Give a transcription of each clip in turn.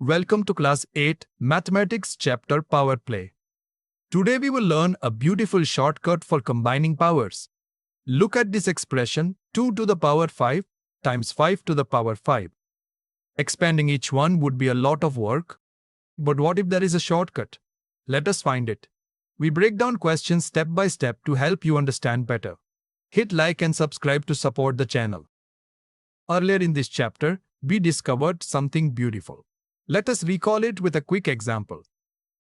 Welcome to Class 8 Mathematics Chapter Power Play. Today we will learn a beautiful shortcut for combining powers. Look at this expression 2 to the power 5 times 5 to the power 5. Expanding each one would be a lot of work. But what if there is a shortcut? Let us find it. We break down questions step by step to help you understand better. Hit like and subscribe to support the channel. Earlier in this chapter, we discovered something beautiful. Let us recall it with a quick example.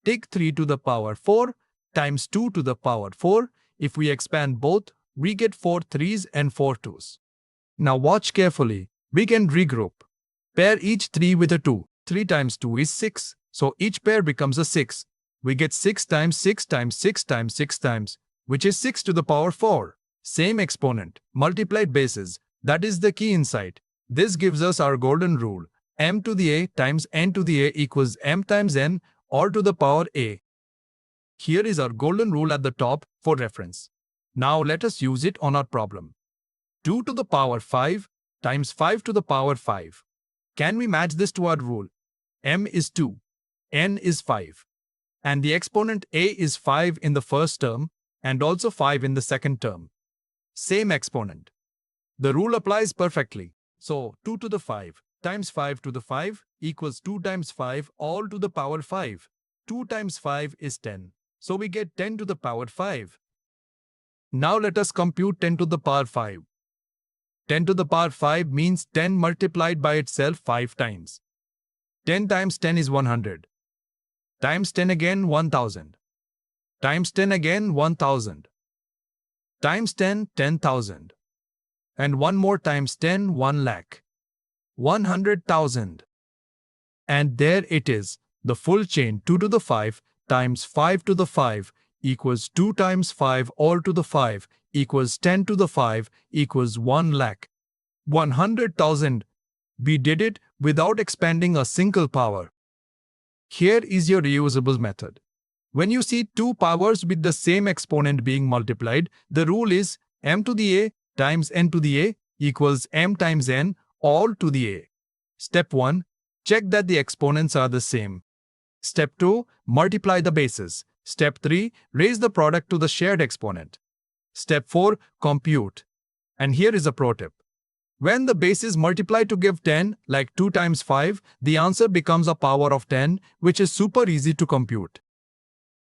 Take 3 to the power 4 times 2 to the power 4. If we expand both, we get 4 3s and 4 2s. Now watch carefully. We can regroup. Pair each 3 with a 2. 3 times 2 is 6. So each pair becomes a 6. We get 6 times 6 times 6 times 6 times, which is 6 to the power 4. Same exponent, multiplied bases. That is the key insight. This gives us our golden rule. M to the a times n to the a equals m times n, or to the power a. Here is our golden rule at the top for reference. Now let us use it on our problem. 2 to the power 5 times 5 to the power 5. Can we match this to our rule? M is 2, n is 5, and the exponent a is 5 in the first term and also 5 in the second term. Same exponent. The rule applies perfectly. So 2 to the 5 times 5 to the 5 equals 2 times 5 all to the power 5. 2 times 5 is 10. So we get 10 to the power 5. Now let us compute 10 to the power 5. 10 to the power 5 means 10 multiplied by itself 5 times. 10 times 10 is 100. Times 10 again 1000. Times 10 again 1000. Times 10 10,000. And one more times 10 1 lakh. 100,000. And there it is, the full chain 2 to the 5 times 5 to the 5 equals 2 times 5 all to the 5 equals 10 to the 5 equals 1 lakh. 100,000. We did it without expanding a single power. Here is your reusable method. When you see two powers with the same exponent being multiplied, the rule is m to the a times n to the a equals m times n all to the a. Step 1. Check that the exponents are the same. Step 2. Multiply the bases. Step 3. Raise the product to the shared exponent. Step 4. Compute. And here is a pro tip. When the bases multiply to give 10, like 2 times 5, the answer becomes a power of 10, which is super easy to compute.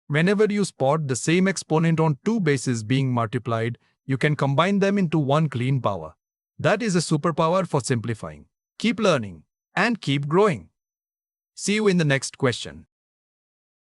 Whenever you spot the same exponent on two bases being multiplied, you can combine them into one clean power. That is a superpower for simplifying. Keep learning and keep growing. See you in the next question.